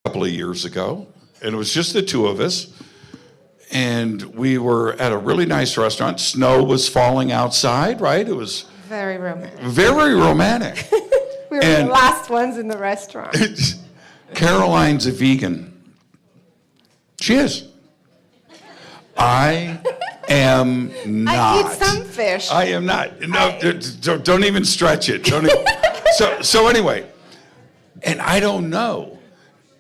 couple of years ago, and it was just the two of us. And we were at a really nice restaurant. Snow was falling outside, right? It was very romantic. Very romantic. We were the last ones in the restaurant. Caroline's a vegan. She is. I am not. I eat some fish. I am not. No, don't even stretch it. Don't even. So anyway, and I don't know,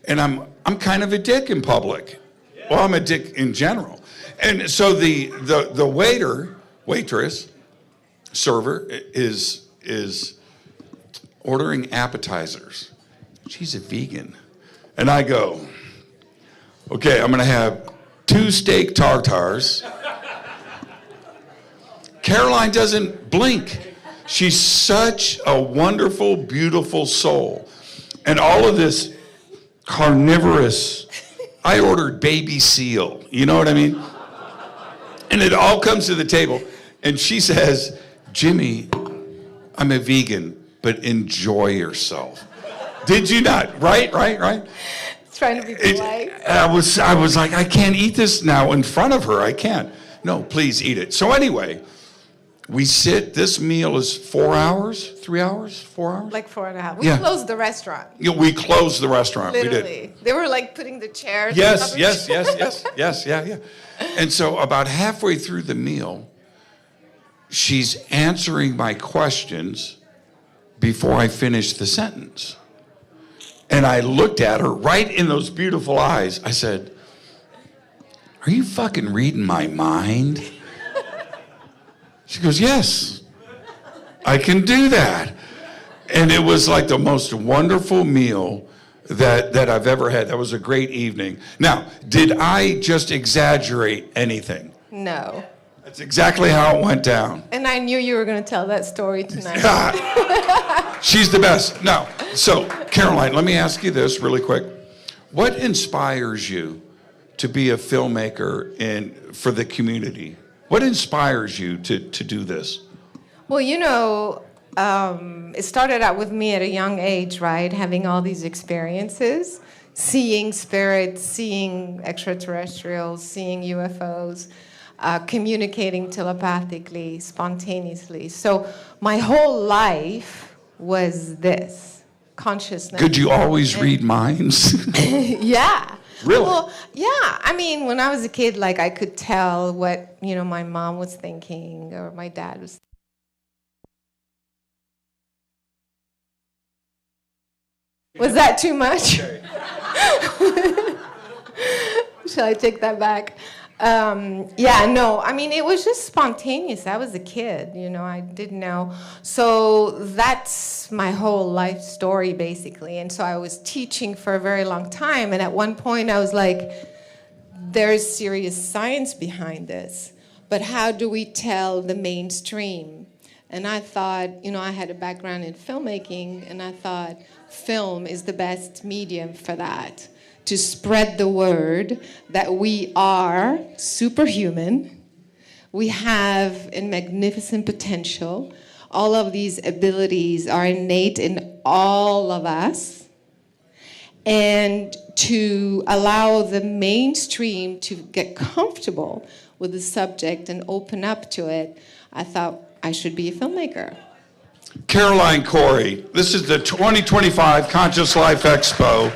and I'm kind of a dick in public. Well, I'm a dick in general, and so the waiter, waitress, server is ordering appetizers. She's a vegan, and I go, okay, I'm gonna have 2 steak tartars. Caroline doesn't blink. She's such a wonderful, beautiful soul. And all of this carnivorous, I ordered baby seal, you know what I mean? And it all comes to the table. And she says, Jimmy, I'm a vegan, but enjoy yourself. Did you not? Right? Trying to be polite. I was like, I can't eat this now in front of her. I can't. No, please eat it. So anyway, we sit. This meal is 4 hours, 3 hours, 4 hours? Like 4.5. We closed the restaurant. Yeah, we closed the restaurant. Literally. We did. They were like putting the chairs. Yes. Yeah. And so about halfway through the meal, she's answering my questions before I finish the sentence. And I looked at her right in those beautiful eyes. I said, are you fucking reading my mind? She goes, yes, I can do that. And it was like the most wonderful meal that I've ever had. That was a great evening. Now, did I just exaggerate anything? No. That's exactly how it went down. And I knew you were going to tell that story tonight. She's the best. Now, so Caroline, let me ask you this really quick. What inspires you to be a filmmaker for the community? What inspires you to do this? Well, it started out with me at a young age, right? Having all these experiences, seeing spirits, seeing extraterrestrials, seeing UFOs, communicating telepathically, spontaneously. So my whole life was this consciousness. Could you always read minds? Yeah. Really? Well, yeah. I mean, when I was a kid, like I could tell what, my mom was thinking or my dad was. Was that too much? Okay. Shall I take that back? It was just spontaneous. I was a kid, I didn't know. So that's my whole life story, basically. And so I was teaching for a very long time. And at one point I was like, there's serious science behind this. But how do we tell the mainstream? And I thought, I had a background in filmmaking, and I thought film is the best medium for that. To spread the word that we are superhuman. We have a magnificent potential. All of these abilities are innate in all of us. And to allow the mainstream to get comfortable with the subject and open up to it, I thought I should be a filmmaker. Caroline Corey, this is the 2025 Conscious Life Expo.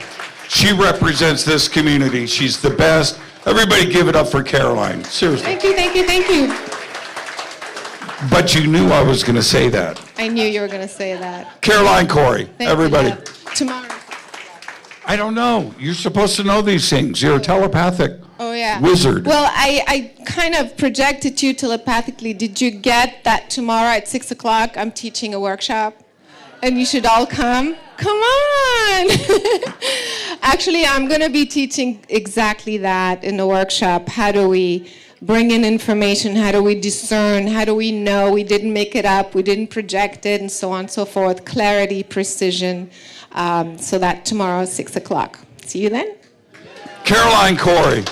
She represents this community. She's the best. Everybody give it up for Caroline. Seriously. Thank you. But you knew I was going to say that. I knew you were going to say that. Caroline Corey, everybody. You. Tomorrow. I don't know. You're supposed to know these things. You're a telepathic wizard. Well, I kind of projected to you telepathically. Did you get that tomorrow at 6 o'clock I'm teaching a workshop? And you should all come? Come on! Actually, I'm going to be teaching exactly that in the workshop. How do we bring in information? How do we discern? How do we know we didn't make it up? We didn't project it, and so on and so forth. Clarity, precision. So that tomorrow, 6 o'clock. See you then. Caroline Corey.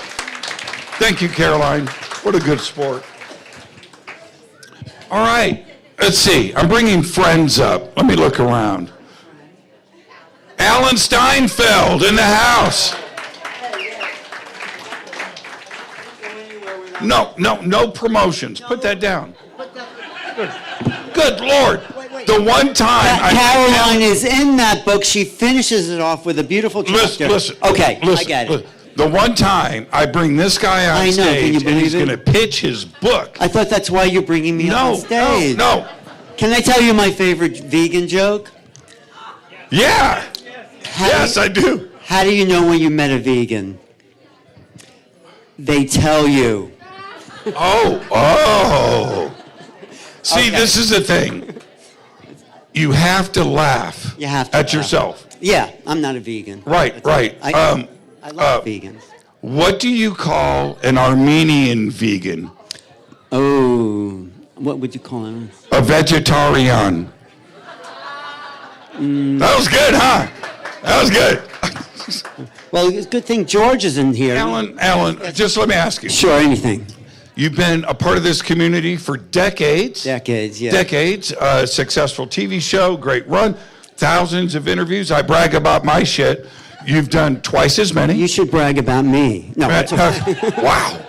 Thank you, Caroline. What a good sport. All right. Let's see. I'm bringing friends up. Let me look around. Alan Steinfeld in the house. No promotions. Put that down. Good Lord. The one time Caroline is in that book. She finishes it off with a beautiful chapter. Listen. Okay, I get it. The one time I bring this guy on stage and he's going to pitch his book. I thought that's why you're bringing me on stage. No. Can I tell you my favorite vegan joke? Yeah. Yes, I do. How do you know when you met a vegan? They tell you. Oh. See, This is the thing. You have to laugh at yourself. Yeah, I'm not a vegan. Right. I love vegans. What do you call an Armenian vegan? Oh, what would you call him? A vegetarian. That was good, huh? That was good. Well, it's a good thing George is in here. Alan, just let me ask you. Sure, anything. You've been a part of this community for decades. Decades, yeah. Decades. Successful TV show, great run, thousands of interviews. I brag about my shit. You've done twice as many. You should brag about me. No, that's okay. Wow.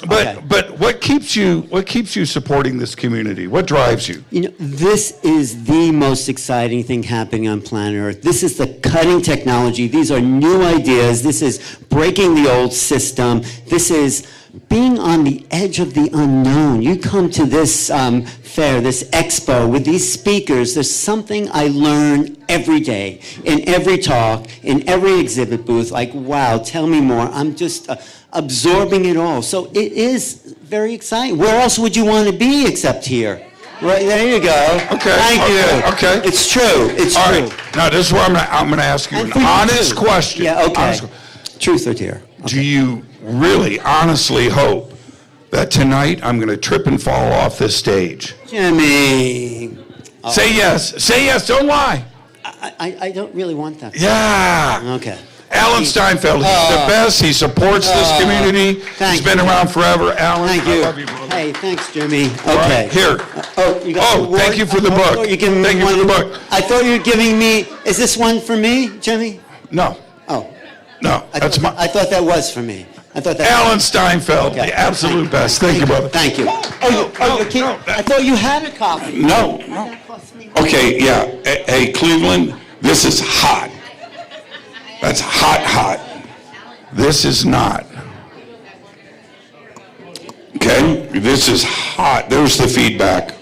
But what keeps you supporting this community? What drives you? You know, this is the most exciting thing happening on planet Earth. This is the cutting technology. These are new ideas. This is breaking the old system. This is being on the edge of the unknown. You come to this fair, this expo, with these speakers. There's something I learn every day, in every talk, in every exhibit booth. Like, wow, tell me more. I'm just absorbing it all. So it is very exciting. Where else would you want to be except here? Right, there you go. Okay. Thank you. Okay. It's true. It's all true. Right. Now, this is where I'm going to ask you an honest question. Yeah, okay. Truth or dare. Okay. Do you really honestly hope that tonight I'm going to trip and fall off this stage? Jimmy. Say yes. Say yes. Don't lie. I don't really want that. Yeah. Okay. Alan Steinfeld, he's the best. He supports this community. He's been around forever. Alan, thank you. I love you, brother. Hey, thanks, Jimmy. Okay. Right, here. You got the thank you for the book. You're giving me thank you for the book. I thought you were giving me. Is this one for me, Jimmy? No. Oh. No, that's my. I thought that was for me. I thought that. Alan Steinfeld, the absolute best. Thank you, brother. Thank you. I thought you had a copy. No. Okay, yeah. Hey, Cleveland, this is hot. That's hot. This is not. Okay? This is hot. There's the feedback.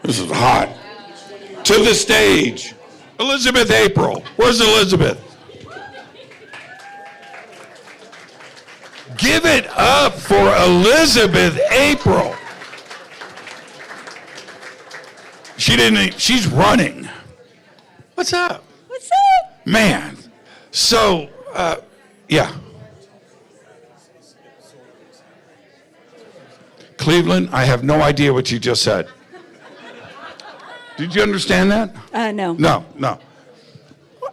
This is hot. To the stage, Elizabeth April. Where's Elizabeth? Give it up for Elizabeth April. She's running. What's up? What's up? Man. So, yeah. Cleveland, I have no idea what you just said. Did you understand that? No. No.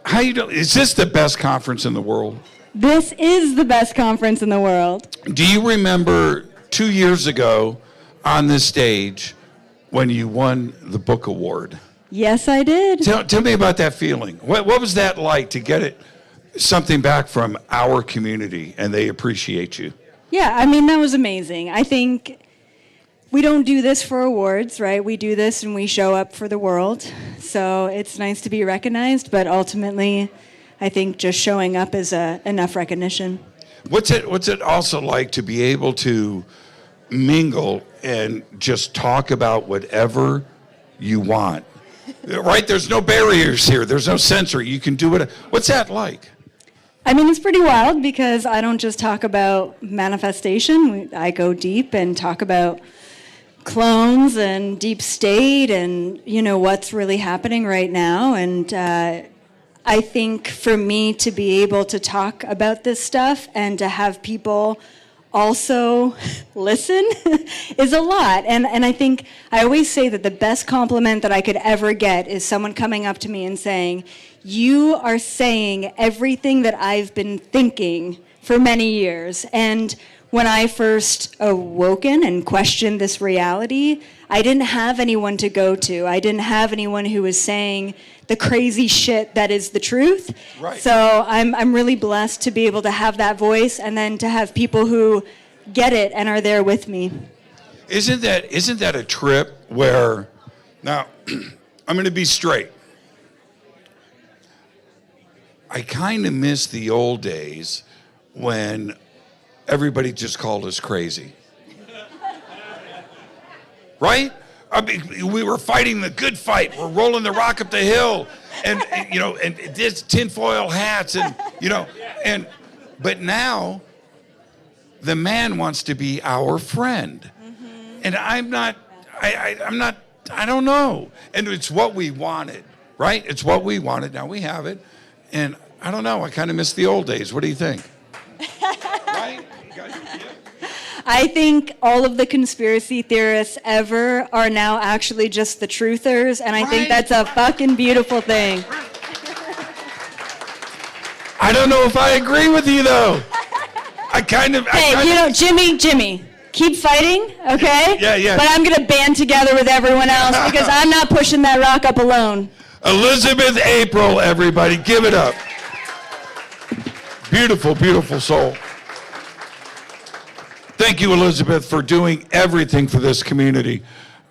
How you doing? Is this the best conference in the world? This is the best conference in the world. Do you remember 2 years ago on this stage when you won the book award? Yes, I did. Tell me about that feeling. What was that like to get something back from our community and they appreciate you? Yeah, I mean, that was amazing. I think we don't do this for awards, right? We do this and we show up for the world. So it's nice to be recognized, but ultimately, I think just showing up is enough recognition. What's it also like to be able to mingle and just talk about whatever you want? Right? There's no barriers here. There's no censor. You can do it. What's that like? I mean, it's pretty wild because I don't just talk about manifestation. I go deep and talk about clones and deep state and, what's really happening right now. And I think for me to be able to talk about this stuff and to have people also listen is a lot. And I think I always say that the best compliment that I could ever get is someone coming up to me and saying, "You are saying everything that I've been thinking for many years." And when I first awoken and questioned this reality, I didn't have anyone to go to. I didn't have anyone who was saying the crazy shit that is the truth. Right. So I'm really blessed to be able to have that voice and then to have people who get it and are there with me. Isn't that a trip where, now, I'm going to be straight. I kind of miss the old days when everybody just called us crazy. Right? I mean, we were fighting the good fight. We're rolling the rock up the hill, and this tinfoil hats, but now the man wants to be our friend, and I'm not. I don't know. And it's what we wanted, right? It's what we wanted. Now we have it, and I don't know. I kind of miss the old days. What do you think? Right? I think all of the conspiracy theorists ever are now actually just the truthers, and I think that's a fucking beautiful thing. I don't know if I agree with you, though. Jimmy, keep fighting, okay? Yeah. But I'm going to band together with everyone else because I'm not pushing that rock up alone. Elizabeth April, everybody, give it up. Beautiful, beautiful soul. Thank you, Elizabeth, for doing everything for this community.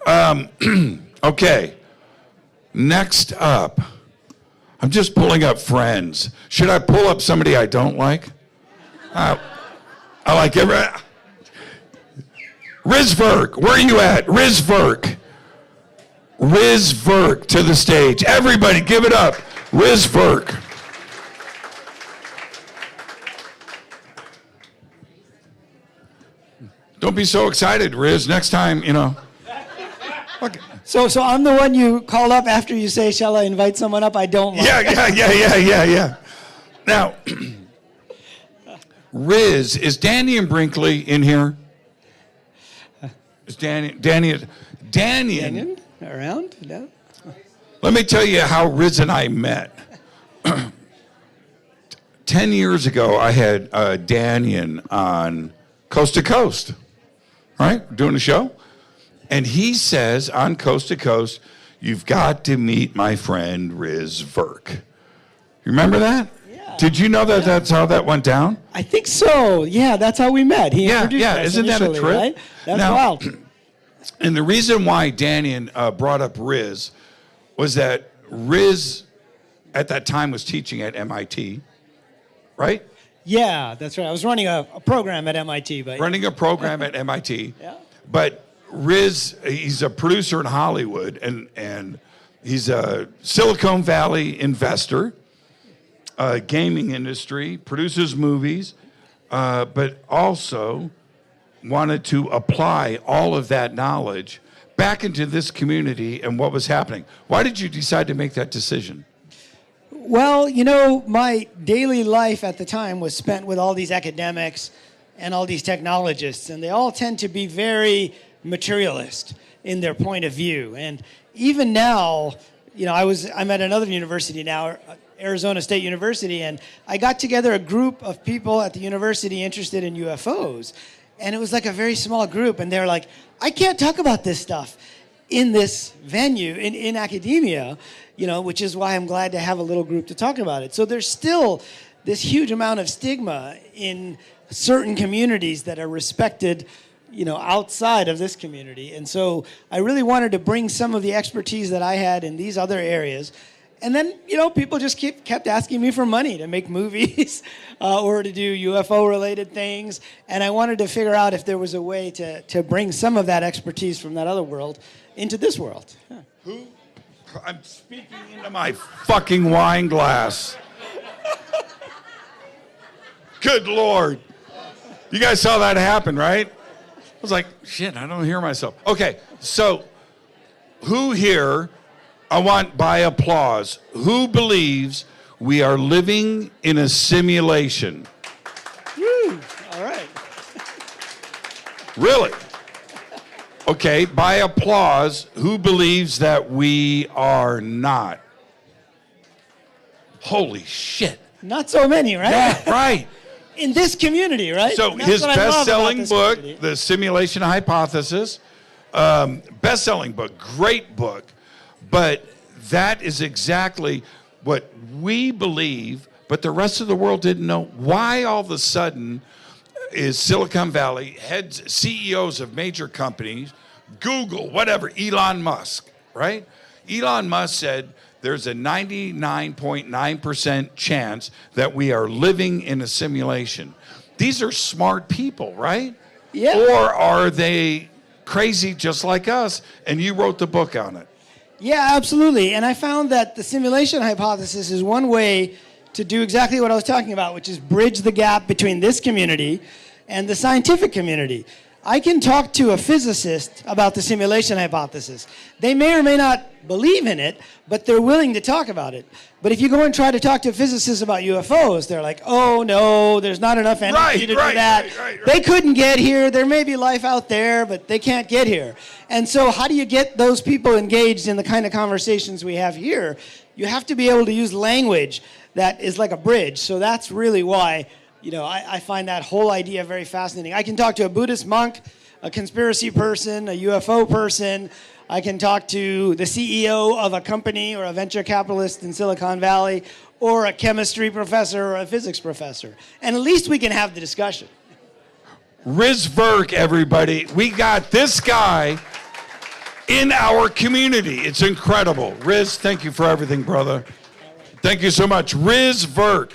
Okay, next up, I'm just pulling up friends. Should I pull up somebody I don't like? I like every. Rizverk, where are you at? Rizverk to the stage. Everybody, give it up. Rizverk. Don't be so excited, Riz. Next time, Okay. So I'm the one you call up after you say, shall I invite someone up I don't like? Yeah. Now, Riz, is Danny and Brinkley in here? Is Danny around? No? Let me tell you how Riz and I met. 10 years ago, I had Danian on Coast to Coast, right? Doing a show. And he says on Coast to Coast, you've got to meet my friend Riz Verk. You remember that? Yeah. Did you know that that's how that went down? I think so. Yeah, that's how we met. He introduced us Isn't that a initially, trip? right? That's Now, wild. And the reason why Danian brought up Riz was that Riz at that time was teaching at MIT, right? Yeah, that's right. I was running a program at MIT. Running a program at MIT. Yeah. But Riz, he's a producer in Hollywood, and he's a Silicon Valley investor, gaming industry, produces movies, but also wanted to apply all of that knowledge back into this community and what was happening. Why did you decide to make that decision? Well, my daily life at the time was spent with all these academics and all these technologists, and they all tend to be very materialist in their point of view. And even now, I'm at another university now, Arizona State University, and I got together a group of people at the university interested in UFOs. And it was like a very small group, and they're like, I can't talk about this stuff in this venue, in academia, which is why I'm glad to have a little group to talk about it. So there's still this huge amount of stigma in certain communities that are respected, outside of this community. And so I really wanted to bring some of the expertise that I had in these other areas. And then, people just kept asking me for money to make movies or to do UFO-related things. And I wanted to figure out if there was a way to bring some of that expertise from that other world into this world. Yeah. I'm speaking into my fucking wine glass. Good Lord. You guys saw that happen, right? I was like, shit, I don't hear myself. Okay, so who here, I want by applause, who believes we are living in a simulation? Woo, all right. Really? Okay, by applause, who believes that we are not? Holy shit. Not so many, right? Yeah, right. In this community, right? So his best-selling book, The Simulation Hypothesis, best-selling book, great book, but that is exactly what we believe, but the rest of the world didn't know. Why all of a sudden is Silicon Valley, heads, CEOs of major companies, Google, whatever, Elon Musk, right? Elon Musk said there's a 99.9% chance that we are living in a simulation. These are smart people, right? Yeah. Or are they crazy just like us? And you wrote the book on it. Yeah, absolutely. And I found that the simulation hypothesis is one way to do exactly what I was talking about, which is bridge the gap between this community and the scientific community. I can talk to a physicist about the simulation hypothesis. They may or may not believe in it, but they're willing to talk about it. But if you go and try to talk to physicists about UFOs, they're like, oh no, there's not enough energy to do that. Right. They couldn't get here. There may be life out there, but they can't get here. And so how do you get those people engaged in the kind of conversations we have here? You have to be able to use language that is like a bridge. So that's really why, I find that whole idea very fascinating. I can talk to a Buddhist monk, a conspiracy person, a UFO person. I can talk to the CEO of a company or a venture capitalist in Silicon Valley, or a chemistry professor or a physics professor. And at least we can have the discussion. Riz Verk, everybody. We got this guy in our community. It's incredible. Riz, thank you for everything, brother. Thank you so much. Riz Verk.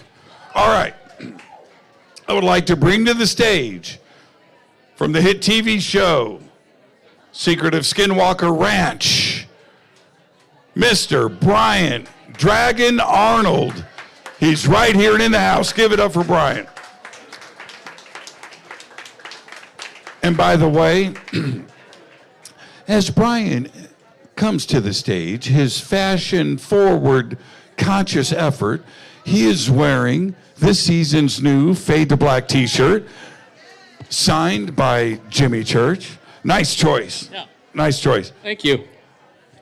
All right. I would like to bring to the stage from the hit TV show, Secret of Skinwalker Ranch, Mr. Brian Dragon Arnold. He's right here and in the house. Give it up for Brian. And by the way, as Brian comes to the stage, his fashion-forward, conscious effort, he is wearing this season's new Fade to Black t-shirt, signed by Jimmy Church. Nice choice. Yeah. Nice choice. Thank you.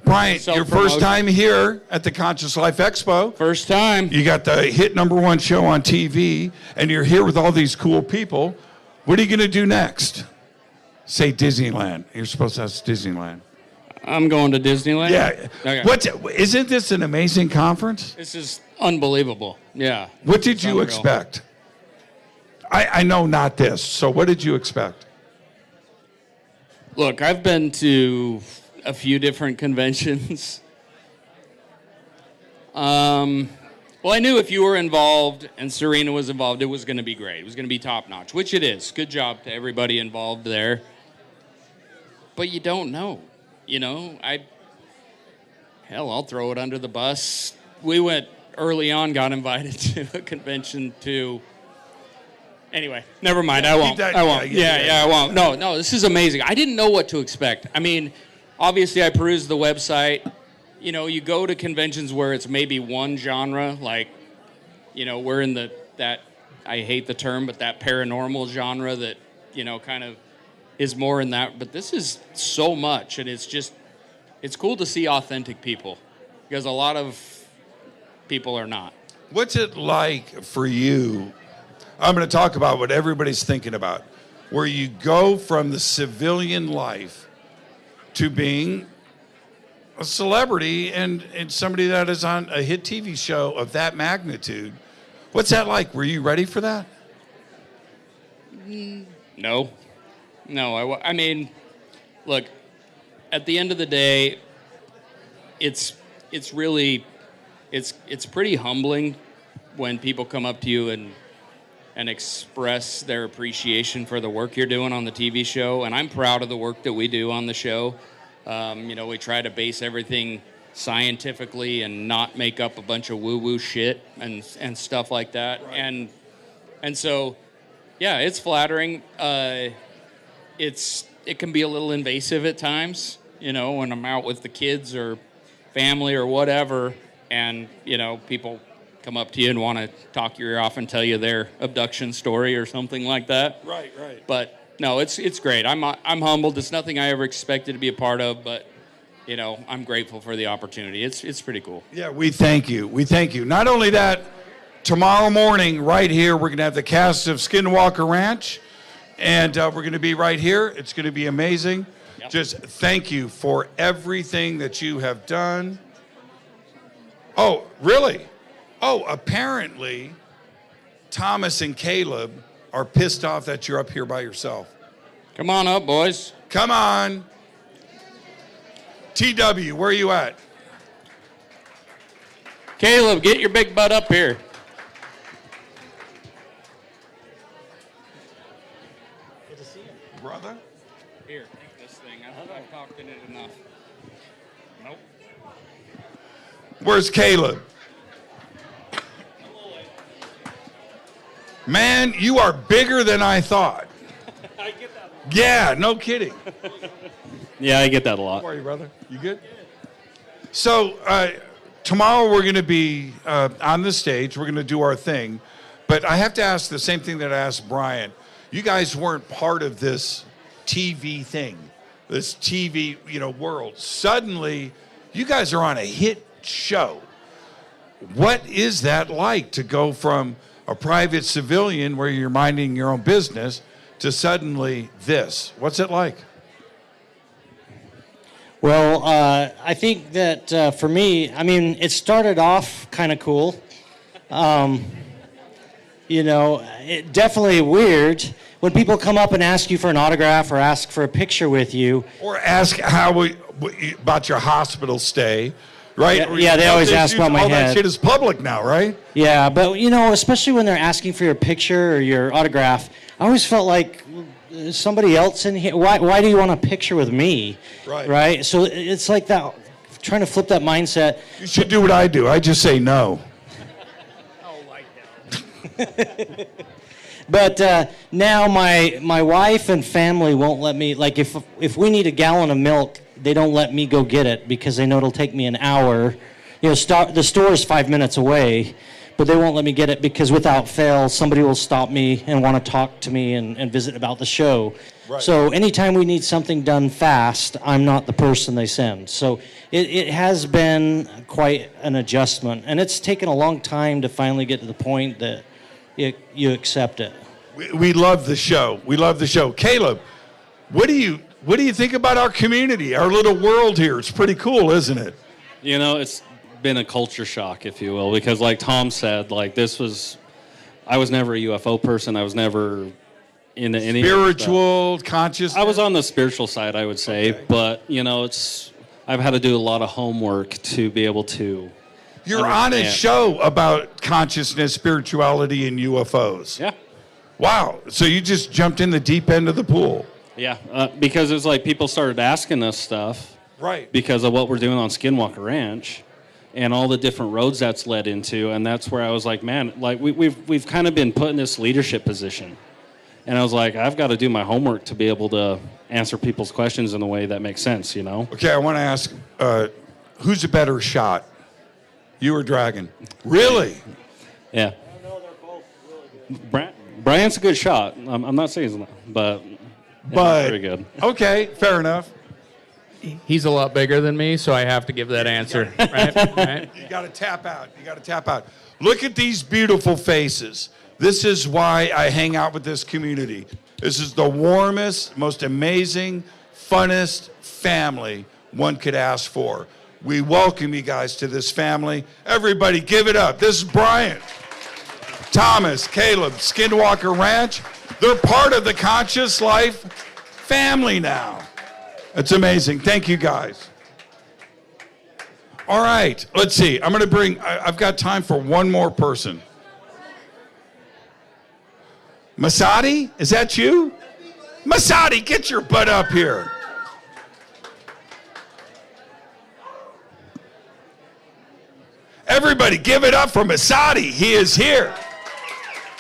Brian, your Self-promotion. first time here at the Conscious Life Expo. First time. You got the hit #1 show on TV, and you're here with all these cool people. What are you going to do next? Say Disneyland. You're supposed to ask Disneyland. I'm going to Disneyland. Yeah. Okay. Isn't this an amazing conference? This is unbelievable. Yeah. What did It's you unreal. expect? I know not this, so what did you expect? Look, I've been to a few different conventions. Well, I knew if you were involved and Serena was involved, it was going to be great. It was going to be top notch, which it is. Good job to everybody involved there. But you don't know. I'll throw it under the bus. We went early on, got invited to a convention to. Anyway, never mind. I won't. that- I won't. yeah, Yeah, I won't. No, this is amazing. I didn't know what to expect. I mean, obviously, I perused the website. You go to conventions where it's maybe one genre, like, we're in that, I hate the term, but that paranormal genre that, kind of is more in that. But this is so much, and it's cool to see authentic people, because a lot of people are not. What's it like for you? I'm going to talk about what everybody's thinking about, where you go from the civilian life to being a celebrity and somebody that is on a hit TV show of that magnitude. What's that like? Were you ready for that? No. I mean, look, at the end of the day, it's really pretty humbling when people come up to you and express their appreciation for the work you're doing on the TV show. And I'm proud of the work that we do on the show. We try to base everything scientifically and not make up a bunch of woo-woo shit and stuff like that. Right. And so, yeah, it's flattering. It can be a little invasive at times, when I'm out with the kids or family or whatever, and, people come up to you and want to talk your ear off and tell you their abduction story or something like that. Right. But no, it's great. I'm humbled. It's nothing I ever expected to be a part of, but I'm grateful for the opportunity. It's pretty cool. Yeah, we thank you. Not only that, tomorrow morning right here we're going to have the cast of Skinwalker Ranch, and we're going to be right here. It's going to be amazing. Yep. Just thank you for everything that you have done. Oh, really? Oh, apparently Thomas and Caleb are pissed off that you're up here by yourself. Come on up, boys. Come on. TW, where are you at? Caleb, get your big butt up here. Brother? Here, take this thing. I've talked in it enough. Nope. Where's Caleb? Man, you are bigger than I thought. I get that. Yeah, no kidding. Yeah, I get that a lot. How are you, brother? You good? So, tomorrow we're going to be on the stage. We're going to do our thing. But I have to ask the same thing that I asked Brian. You guys weren't part of this TV thing, this TV, world. Suddenly, you guys are on a hit show. What is that like to go from a private civilian where you're minding your own business to suddenly this? What's it like? Well, I think that for me, it started off kind of cool. It definitely weird when people come up and ask you for an autograph or ask for a picture with you. Or ask about your hospital stay, right? Yeah, they always ask about my all head. That shit is public now, right? Yeah, but especially when they're asking for your picture or your autograph, I always felt like somebody else in here. Why do you want a picture with me? Right. So it's like that, trying to flip that mindset. You should do what I do. I just say no. But now my wife and family won't let me, like if we need a gallon of milk, they don't let me go get it because they know it'll take me an hour. The store is 5 minutes away, but they won't let me get it because without fail, somebody will stop me and want to talk to me and visit about the show. Right. So anytime we need something done fast, I'm not the person they send. So it has been quite an adjustment, and it's taken a long time to finally get to the point that you accept it. We love the show. We love the show. Caleb, what do you think about our community, our little world here? It's pretty cool, isn't it? It's been a culture shock, if you will, because like Tom said, I was never a UFO person. I was never into any spiritual consciousness. I was on the spiritual side, I would say, okay. But I've had to do a lot of homework to be able to. You're on a show about consciousness, spirituality, and UFOs. Yeah. Wow. So you just jumped in the deep end of the pool. Yeah, because it's like people started asking us stuff. Right. Because of what we're doing on Skinwalker Ranch and all the different roads that's led into. And that's where I was like, man, we've kind of been put in this leadership position. And I was like, I've got to do my homework to be able to answer people's questions in a way that makes sense, Okay, I want to ask, who's a better shot? You or Dragon? Really? Yeah. I know they're both really good. Brian's a good shot. I'm not saying he's not, but very good. Okay, fair enough. He's a lot bigger than me, so I have to give that answer, right? You got to tap out. Look at these beautiful faces. This is why I hang out with this community. This is the warmest, most amazing, funnest family one could ask for. We welcome you guys to this family. Everybody give it up. This is Brian, Thomas, Caleb, Skinwalker Ranch. They're part of the Conscious Life family now. It's amazing. Thank you, guys. All right, let's see. I've got time for one more person. Masadi, is that you? Masadi, get your butt up here. Everybody give it up for Masadi. He is here.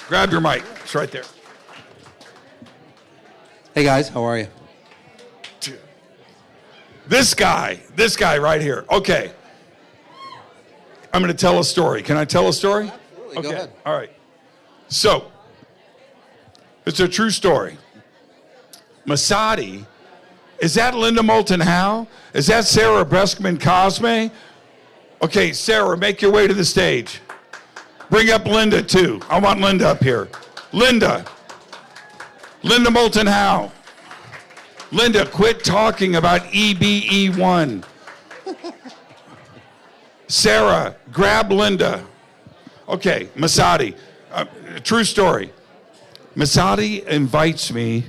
Grab your mic. It's right there. Hey guys, how are you? This guy right here. Okay. I'm going to tell a story. Can I tell a story? Absolutely, Okay. Go ahead. All right. So, it's a true story. Masadi, is that Linda Moulton Howe? Is that Sarah Breskman Cosme? Okay, Sarah, make your way to the stage. Bring up Linda, too. I want Linda up here. Linda Moulton Howe. Linda, quit talking about EBE1. Sarah, grab Linda. Okay, Masadi. True story. Masadi invites me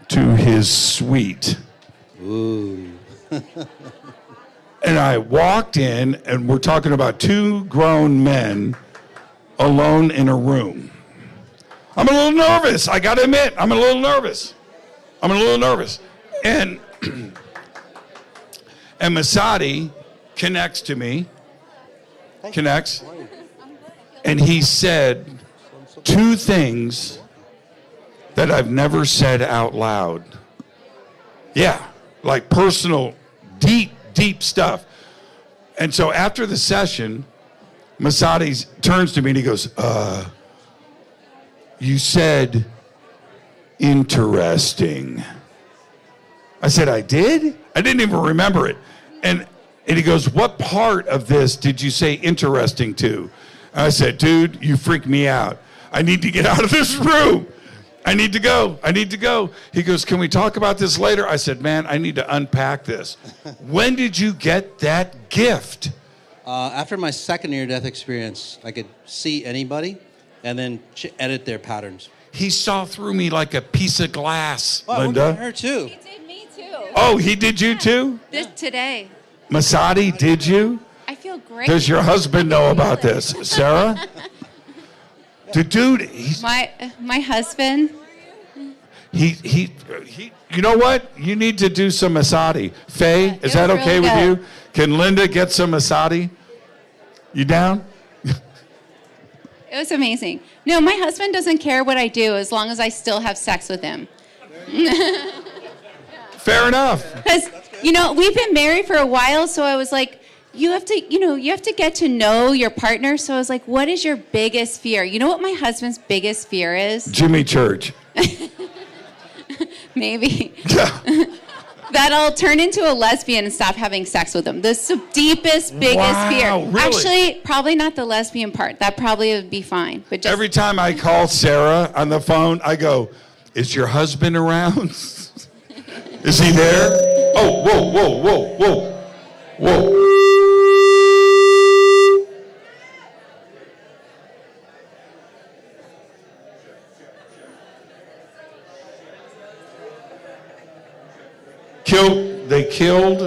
to his suite. Ooh. And I walked in, and we're talking about two grown men alone in a room. I'm a little nervous. I got to admit, I'm a little nervous. And and Masadi connects to me. And he said two things that I've never said out loud. Yeah, like personal, deep stuff. And so after the session, Masadi turns to me and he goes, you said interesting. I said, I did? I didn't even remember it. And he goes, what part of this did you say interesting to? I said, dude, you freaked me out. I need to get out of this room. I need to go. He goes, can we talk about this later? I said, man, I need to unpack this. When did you get that gift? After my second near-death experience, I could see anybody and then edit their patterns. He saw through me like a piece of glass, Oh, Linda. I worked with her too. He did me too. Oh, he did you too? Today. Masadi, did you? I feel great. Does your husband know about this? Sarah? Dude, he's... My husband. He, you know what? You need to do some Masadi. Faye, is that okay with you? Can Linda get some Masadi? You down? It was amazing. No, my husband doesn't care what I do as long as I still have sex with him. Fair enough. Because, we've been married for a while, so I was like, you have to get to know your partner. So I was like, what is your biggest fear? You know what my husband's biggest fear is? Jimmy Church. Maybe. That I'll turn into a lesbian and stop having sex with him. This is the deepest, biggest fear. Really? Actually, probably not the lesbian part. That probably would be fine. But just Every time I call Sarah on the phone, I go, is your husband around? Is he there? Oh, whoa. They killed.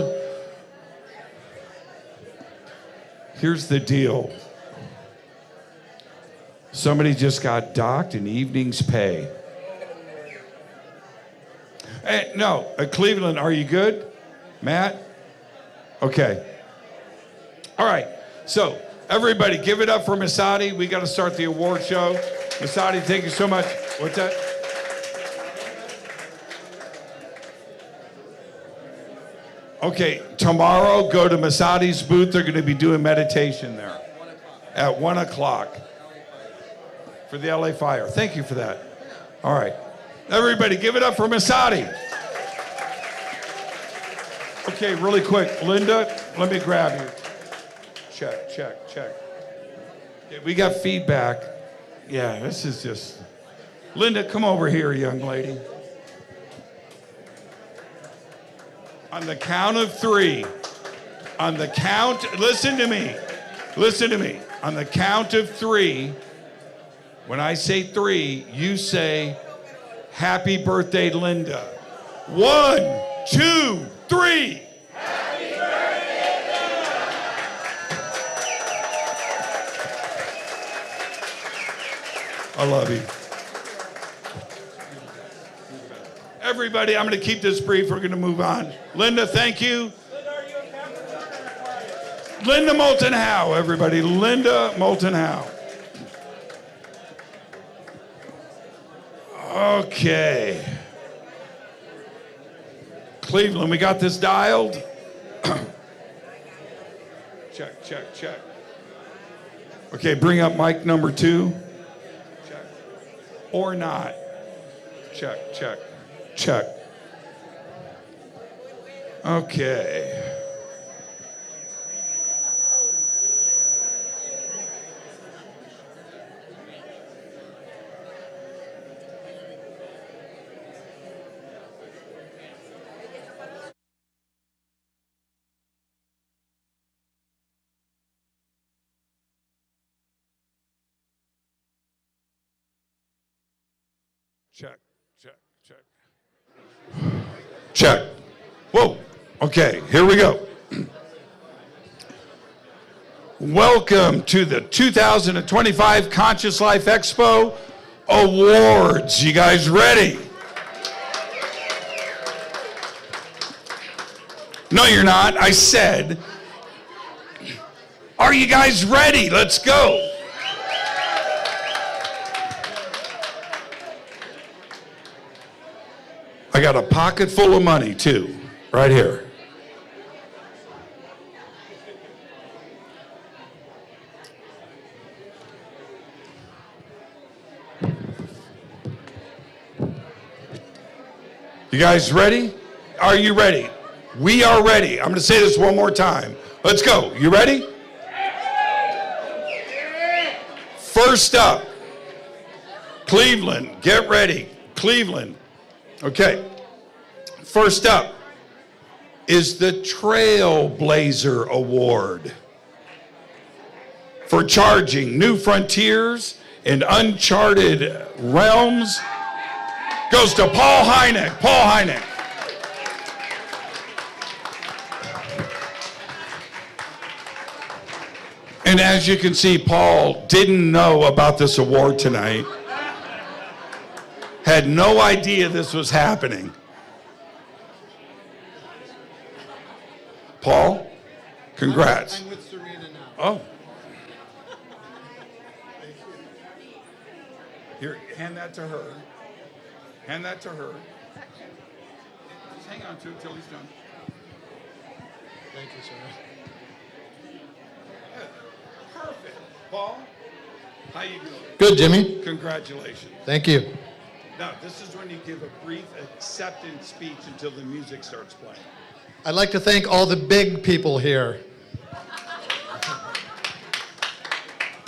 Here's the deal. Somebody just got docked an evening's pay. Hey, no, Cleveland, are you good? Matt? Okay. All right. So, everybody, give it up for Masadi. We got to start the award show. Masadi, thank you so much. What's that? Okay, tomorrow, go to Masadi's booth. They're going to be doing meditation there at 1 o'clock for the LA fire. Thank you for that. All right. Everybody, give it up for Masadi. Okay, really quick. Linda, let me grab you. Check. Okay, we got feedback. Yeah, this is just... Linda, come over here, young lady. On the count of three. Listen to me. On the count of three, when I say three, you say, happy birthday, Linda. 1, 2, 3. Happy birthday, Linda. I love you. Everybody, I'm going to keep this brief. We're going to move on. Linda, thank you. Linda Moulton Howe, everybody. Linda Moulton Howe. Okay. Cleveland, we got this dialed. Check. Okay, bring up mic number 2. Check. Or not. Check. Okay. Check, check, check. Check. Whoa. Okay, here we go. Welcome to the 2025 Conscious Life Expo Awards. You guys ready? No, you're not. I said, are you guys ready? Let's go. I got a pocket full of money, too, right here. You guys ready? Are you ready? We are ready. I'm going to say this one more time. Let's go. You ready? First up, Cleveland. Get ready. Cleveland. Okay. First up is the Trailblazer Award for charging new frontiers in uncharted realms. Goes to Paul Hynek. Paul Hynek. And as you can see, Paul didn't know about this award tonight. Had no idea this was happening. Paul, congrats. I'm with Serena now. Oh. Here, hand that to her. Hand that to her. Just hang on to it till he's done. Thank you, sir. Perfect. Paul, how you doing? Good, Jimmy. Congratulations. Thank you. Now, this is when you give a brief acceptance speech until the music starts playing. I'd like to thank all the big people here.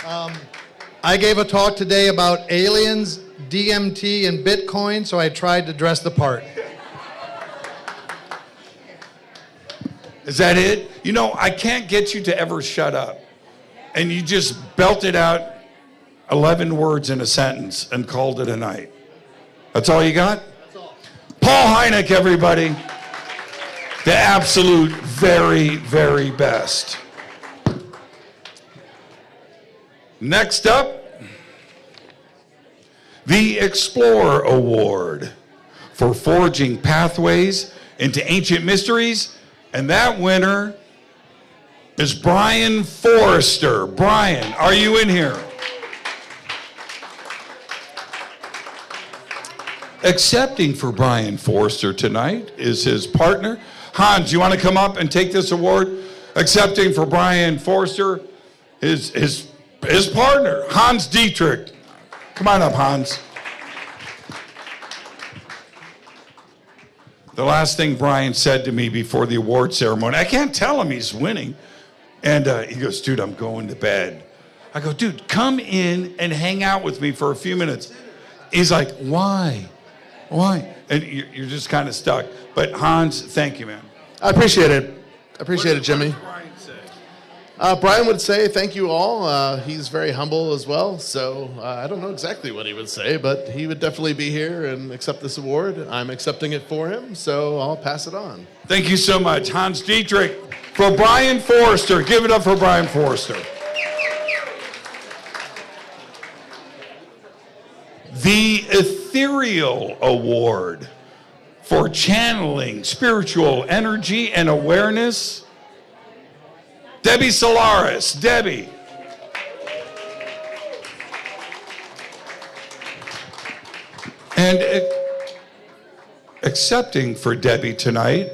I gave a talk today about aliens, DMT, and Bitcoin, so I tried to dress the part. Is that it? You know, I can't get you to ever shut up. And you just belted out 11 words in a sentence and called it a night. That's all you got? That's all. Paul Hynek, everybody. The absolute very, very best. Next up, the Explorer Award for forging pathways into ancient mysteries. And that winner is Brian Forrester. Brian, are you in here? Accepting for Brian Forrester tonight is his partner. Hans, you want to come up and take this award? Accepting for Brian Forrester is his partner, Hans Dietrich. Come on up, Hans. The last thing Brian said to me before the award ceremony, I can't tell him he's winning. And he goes, dude, I'm going to bed. I go, dude, come in and hang out with me for a few minutes. He's like, why? Why? And you're just kind of stuck. But Hans, thank you, man. I appreciate it. I appreciate it, Jimmy. What does Brian say? Brian would say thank you all. He's very humble as well, so I don't know exactly what he would say, but he would definitely be here and accept this award. I'm accepting it for him, so I'll pass it on. Thank you so much, Hans Dietrich, for Brian Forrester. Give it up for Brian Forrester. The Ethereal Award for channeling spiritual energy and awareness. Debbie Solaris. Debbie. And accepting for Debbie tonight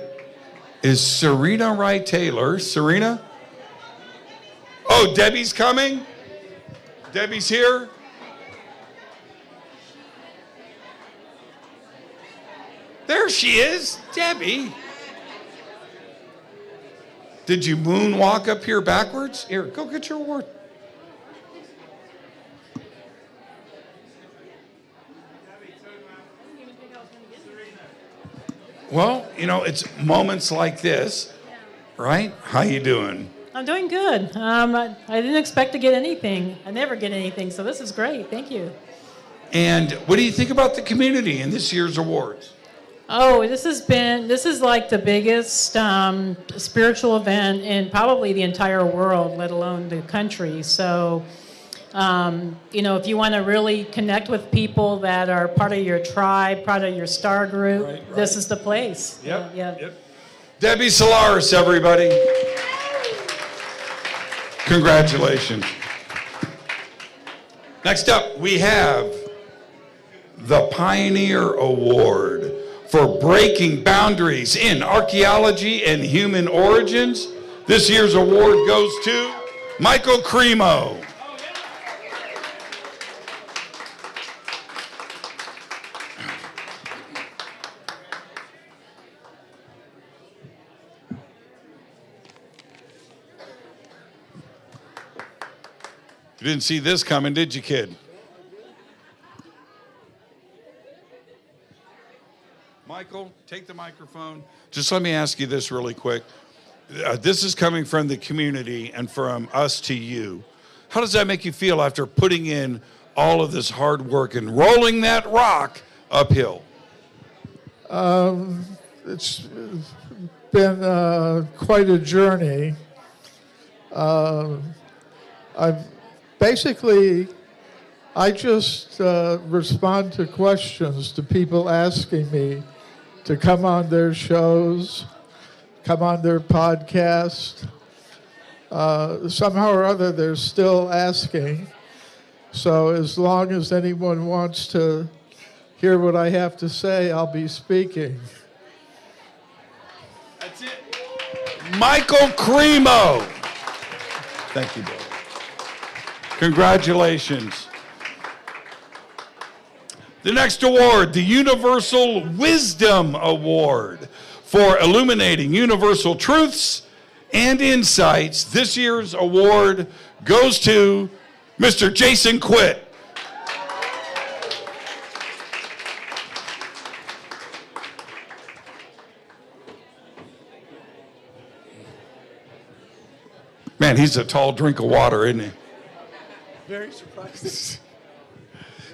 is Serena Wright Taylor. Serena? Oh, Debbie's coming? Debbie's here? There she is, Debbie. Did you moonwalk up here backwards? Here, go get your award. Well, you know, it's moments like this, right? How you doing? I'm doing good. I didn't expect to get anything. I never get anything, so this is great. Thank you. And what do you think about the community in this year's awards? Oh, this is like the biggest spiritual event in probably the entire world, let alone the country. So, if you want to really connect with people that are part of your tribe, part of your star group, this is the place. Yep. Debbie Solaris, everybody. Congratulations. Next up, we have the Pioneer Award for breaking boundaries in archaeology and human origins. This year's award goes to Michael Cremo. You didn't see this coming, did you, kid? Michael, take the microphone. Just let me ask you this really quick. This is coming from the community and from us to you. How does that make you feel after putting in all of this hard work and rolling that rock uphill? It's been quite a journey. I just respond to questions, to people asking me to come on their shows, come on their podcast. Somehow or other, they're still asking. So as long as anyone wants to hear what I have to say, I'll be speaking. That's it. Michael Cremo. Thank you, Bill. Congratulations. The next award, the Universal Wisdom Award for illuminating universal truths and insights. This year's award goes to Mr. Jason Quitt. Man, he's a tall drink of water, isn't he? Very surprised.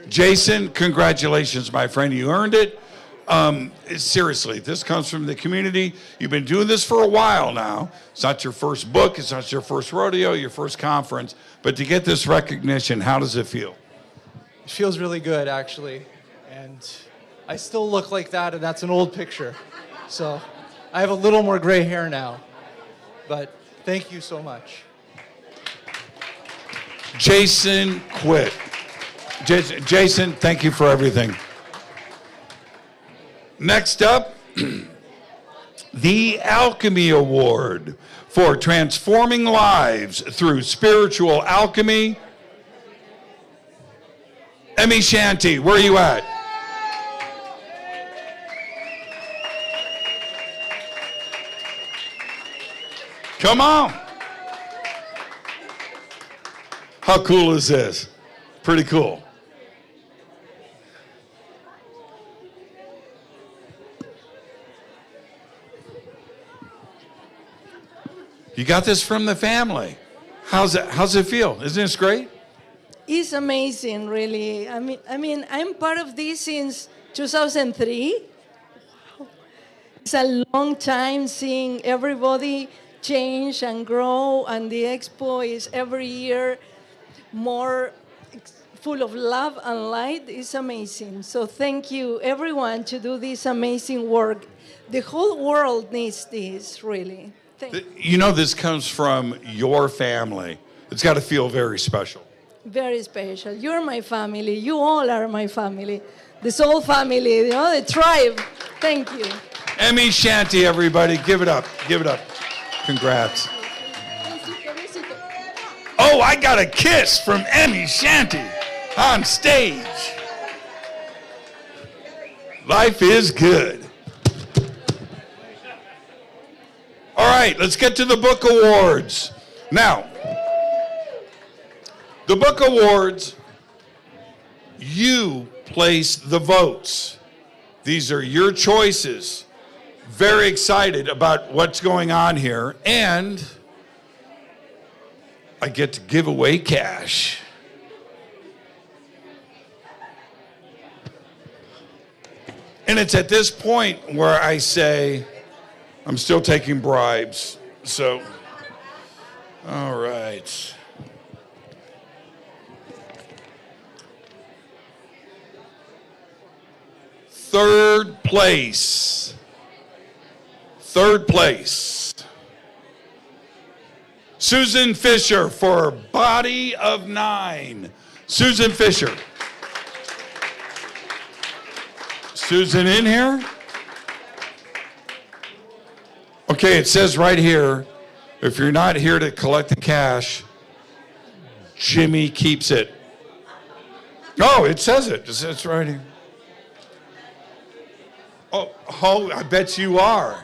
Jason, congratulations, my friend. You earned it. Seriously, this comes from the community. You've been doing this for a while now. It's not your first book. It's not your first rodeo, your first conference. But to get this recognition, how does it feel? It feels really good, actually. And I still look like that, and that's an old picture. So I have a little more gray hair now. But thank you so much. Jason Quitt. Jason, thank you for everything. Next up, the Alchemy Award for transforming lives through spiritual alchemy. Emmy Shanty, where are you at? Come on. How cool is this? Pretty cool. You got this from the family. How's it feel? Isn't this great? It's amazing, really. I mean, I'm part of this since 2003. It's a long time seeing everybody change and grow, and the Expo is every year more full of love and light. It's amazing. So thank you, everyone, to do this amazing work. The whole world needs this, really. You know, this comes from your family. It's got to feel very special. Very special. You're my family. You all are my family. This whole family, the tribe. Thank you. Emmy Shanty, everybody. Give it up. Give it up. Congrats. Oh, I got a kiss from Emmy Shanty on stage. Life is good. All right, let's get to the book awards. Now, the book awards, you place the votes. These are your choices. Very excited about what's going on here. And I get to give away cash. And it's at this point where I say, I'm still taking bribes. So, all right. Third place. Susan Fisher for Body of Nine. Susan Fisher. Susan in here? Okay, it says right here, if you're not here to collect the cash, Jimmy keeps it. Oh, it says it. It's right here. Oh, I bet you are.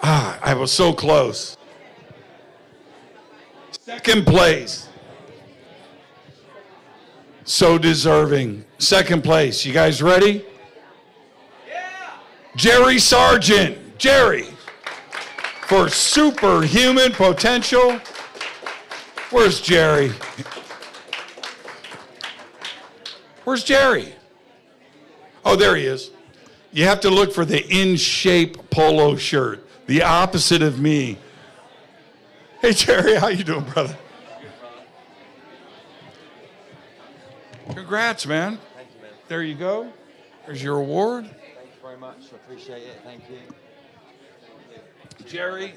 I was so close. Second place. So deserving. Second place. You guys ready? Yeah. Jerry Sargent. Jerry. For superhuman potential. Where's Jerry? Where's Jerry? Oh, there he is. You have to look for the in-shape polo shirt. The opposite of me. Hey, Jerry, how you doing, brother? Congrats, man. Thank you, man. There you go. There's your award. Thank you very much. I appreciate it. Thank you. Jerry,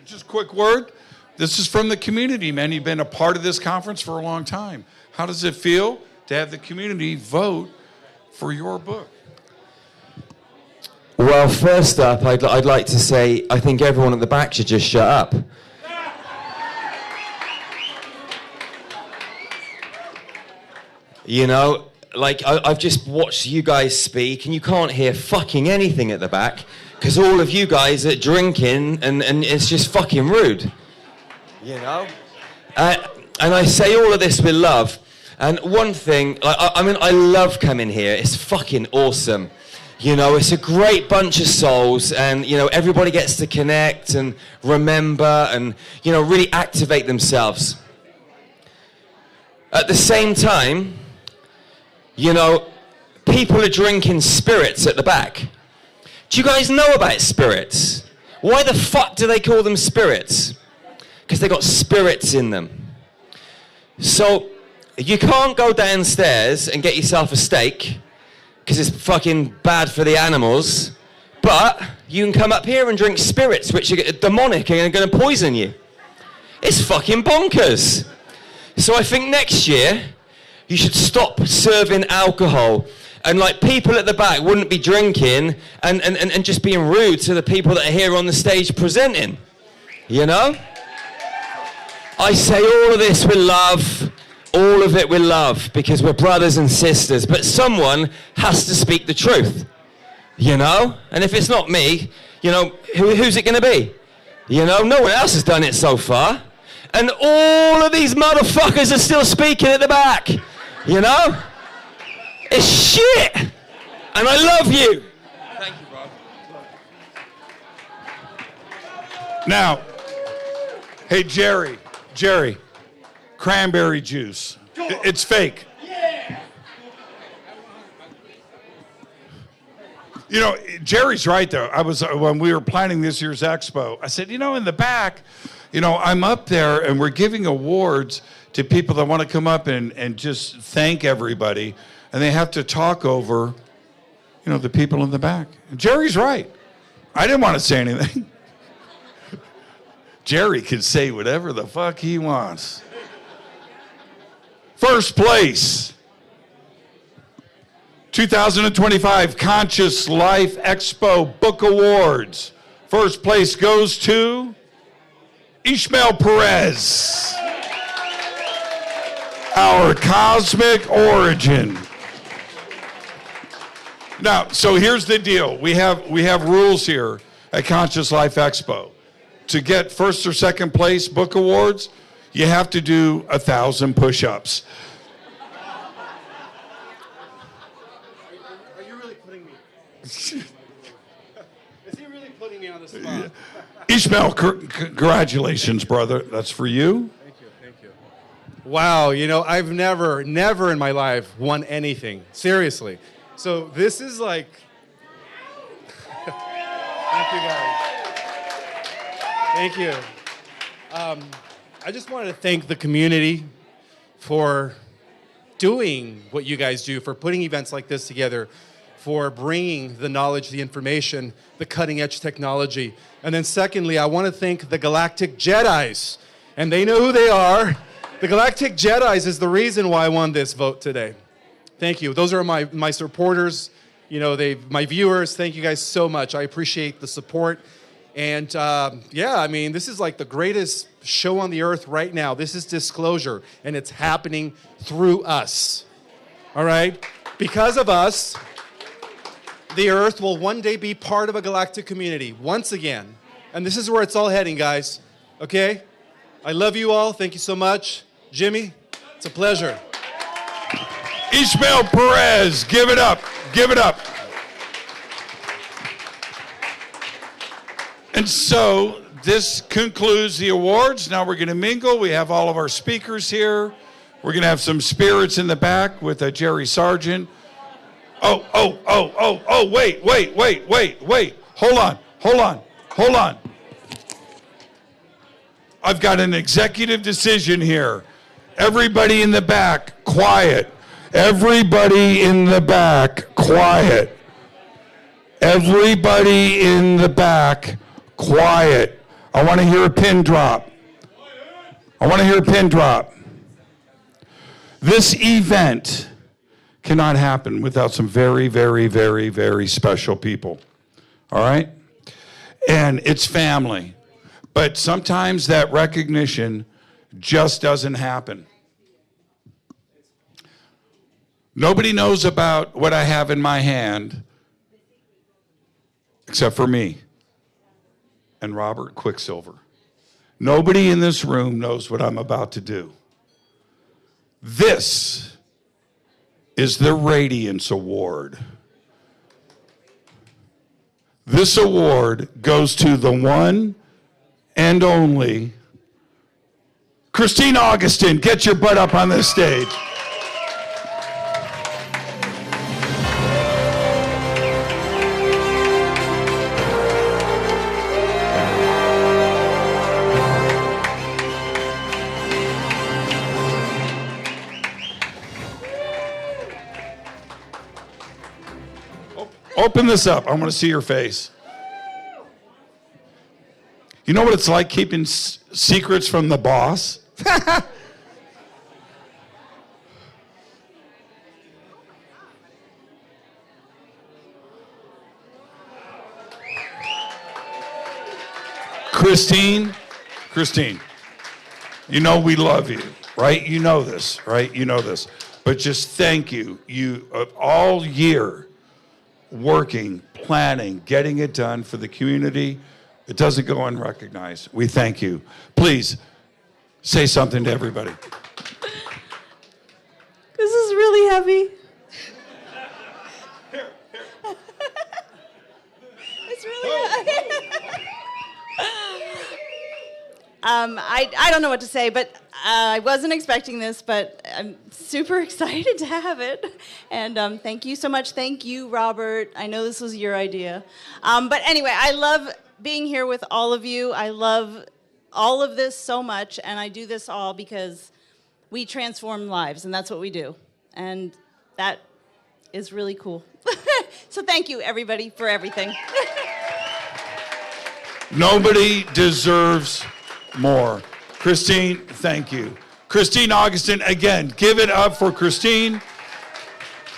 just quick word. This is from the community, man. You've been a part of this conference for a long time. How does it feel to have the community vote for your book? Well, first up, I'd like to say I think everyone at the back should just shut up. You know, like I've just watched you guys speak and you can't hear fucking anything at the back because all of you guys are drinking and it's just fucking rude. You know? And I say all of this with love. And one thing, I love coming here. It's fucking awesome. You know, it's a great bunch of souls and, you know, everybody gets to connect and remember and, you know, really activate themselves. At the same time, you know, people are drinking spirits at the back. Do you guys know about spirits? Why the fuck do they call them spirits? Because they got spirits in them. So, you can't go downstairs and get yourself a steak because it's fucking bad for the animals, but you can come up here and drink spirits which are demonic and are going to poison you. It's fucking bonkers. So I think next year you should stop serving alcohol and like people at the back wouldn't be drinking and just being rude to the people that are here on the stage presenting. You know? I say all of this with love. All of it with love, because we're brothers and sisters, but someone has to speak the truth, you know? And if it's not me, you know, who's it going to be? You know, no one else has done it so far. And all of these motherfuckers are still speaking at the back, you know? It's shit! And I love you! Thank you, bro. Now, hey, Jerry, cranberry juice. It's fake. You know, Jerry's right though. When we were planning this year's expo, I said, you know, in the back, you know, I'm up there and we're giving awards to people that want to come up and just thank everybody, and they have to talk over, you know, the people in the back. And Jerry's right. I didn't want to say anything. Jerry can say whatever the fuck he wants. First place, 2025 Conscious Life Expo Book Awards. First place goes to Ishmael Perez. Our Cosmic Origin. Now, so here's the deal. We have rules here at Conscious Life Expo. To get first or second place book awards, you have to do 1,000 push-ups. Are you really putting me? Is he really putting me on the spot? Ishmael, congratulations, brother. That's for you. Thank you. Wow, you know, I've never in my life won anything. Seriously. So this is like, thank you guys. Thank you. I just wanted to thank the community for doing what you guys do, for putting events like this together, for bringing the knowledge, the information, the cutting edge technology. And then secondly, I want to thank the Galactic Jedis. And they know who they are. The Galactic Jedis is the reason why I won this vote today. Thank you. Those are my supporters, my viewers. Thank you guys so much. I appreciate the support. And yeah, I mean, this is like the greatest show on the earth right now. This is disclosure, and it's happening through us. All right? Because of us, the earth will one day be part of a galactic community once again. And this is where it's all heading, guys. Okay? I love you all. Thank you so much. Jimmy, it's a pleasure. Ishmael Perez, give it up. Give it up. And so this concludes the awards. Now we're going to mingle. We have all of our speakers here. We're going to have some spirits in the back with Jerry Sargent. Oh, wait. Hold on. I've got an executive decision here. Everybody in the back, quiet. Everybody in the back, quiet. Everybody in the back, quiet. I want to hear a pin drop. This event cannot happen without some very, very, very, very special people. All right? And it's family. But sometimes that recognition just doesn't happen. Nobody knows about what I have in my hand except for me and Robert Quicksilver. Nobody in this room knows what I'm about to do. This is the Radiance Award. This award goes to the one and only Christine Augustin. Get your butt up on this stage. Open this up. I want to see your face. You know what it's like keeping secrets from the boss? Christine, you know we love you, right? You know this, right? You know this. But just thank you. You all year working, planning, getting it done for the community. It doesn't go unrecognized. We thank you. Please say something to everybody. This is really heavy. It's really heavy. I don't know what to say, but I wasn't expecting this, but I'm super excited to have it. And thank you so much. Thank you, Robert. I know this was your idea. But anyway, I love being here with all of you. I love all of this so much, and I do this all because we transform lives, and that's what we do. And that is really cool. So thank you, everybody, for everything. Nobody deserves more. Christine, thank you. Christine Augustin, again, give it up for Christine.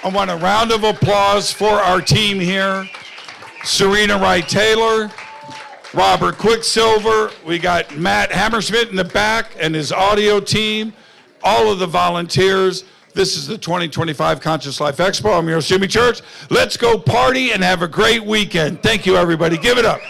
I want a round of applause for our team here. Serena Wright-Taylor, Robert Quicksilver, we got Matt Hammersmith in the back and his audio team, all of the volunteers. This is the 2025 Conscious Life Expo. I'm your host, Jimmy Church. Let's go party and have a great weekend. Thank you, everybody. Give it up.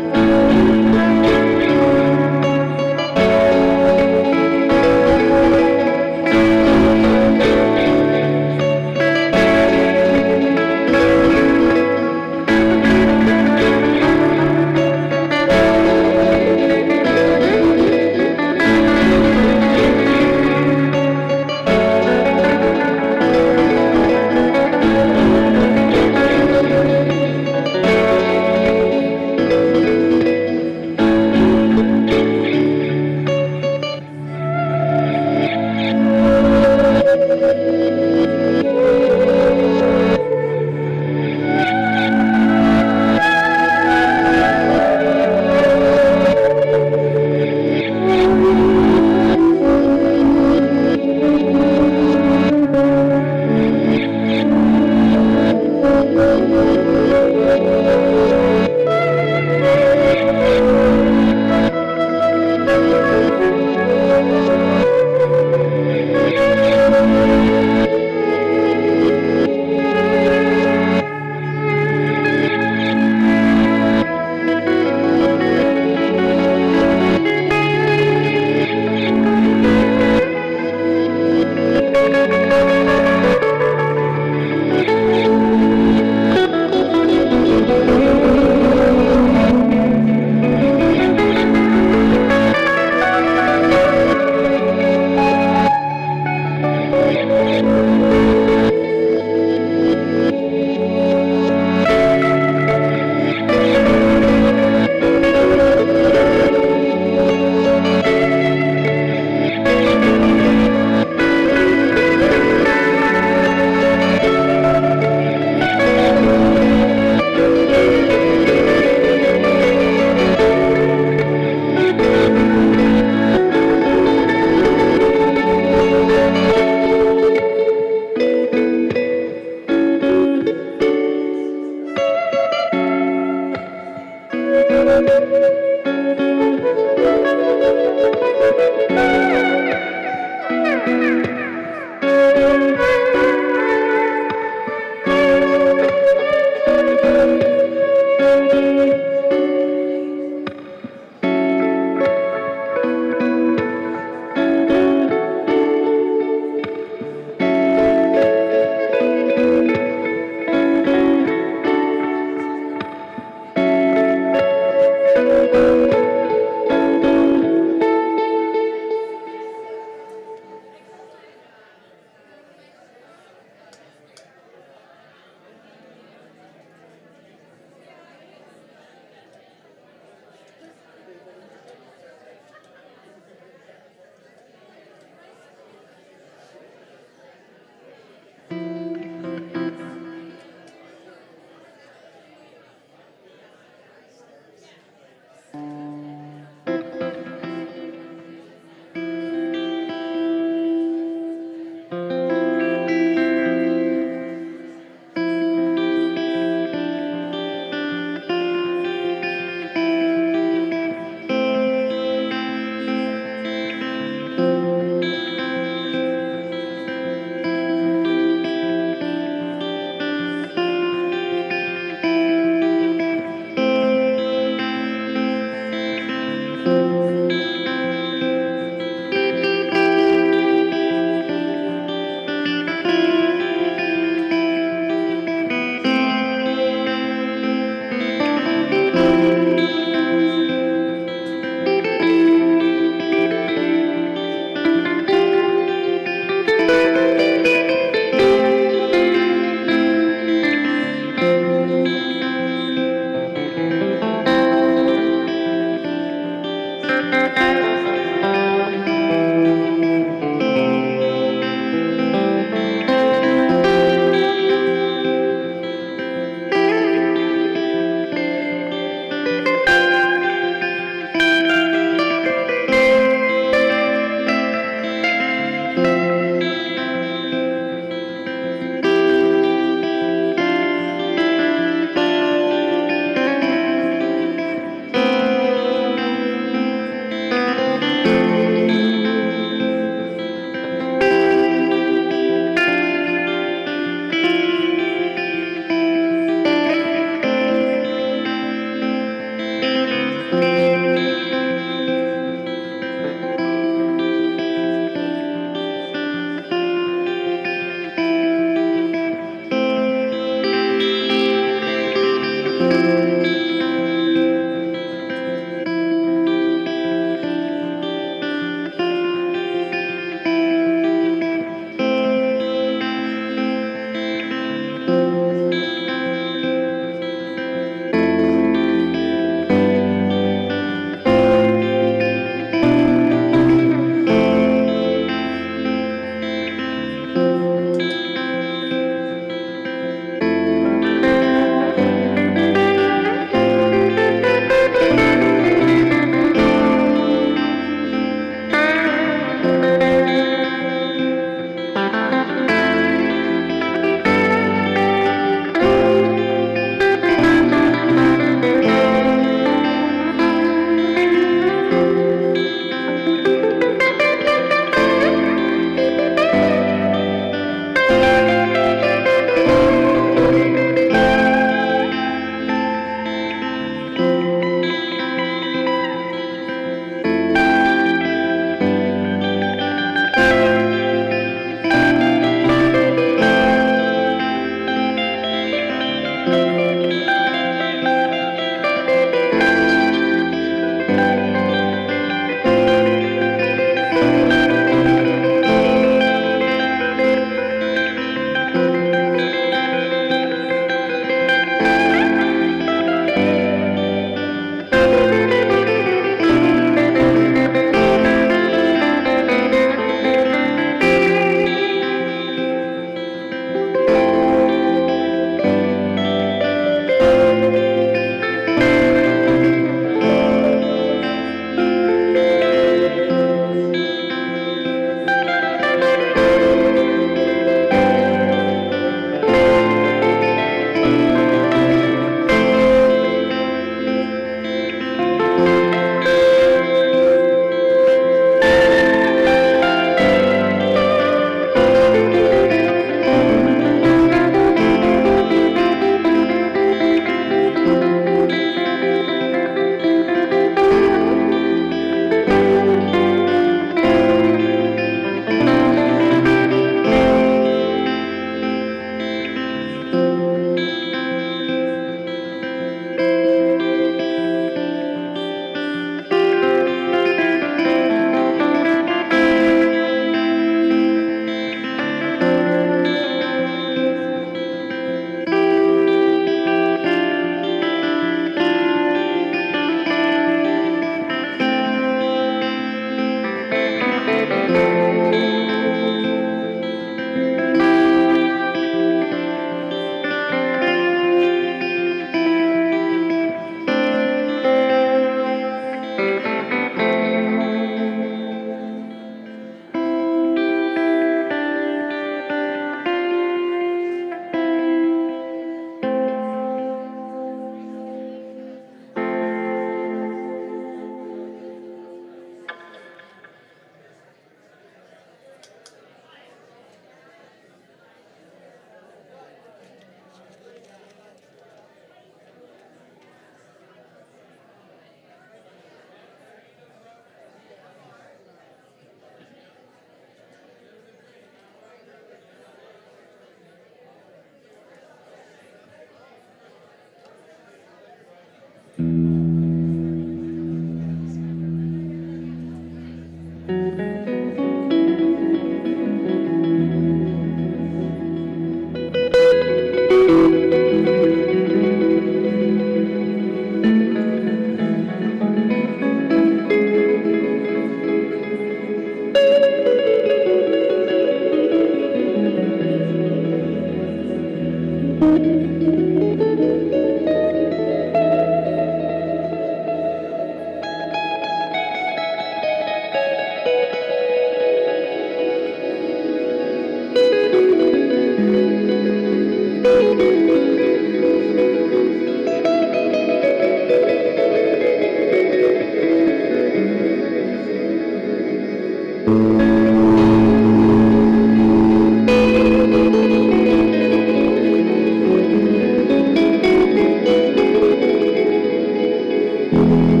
you.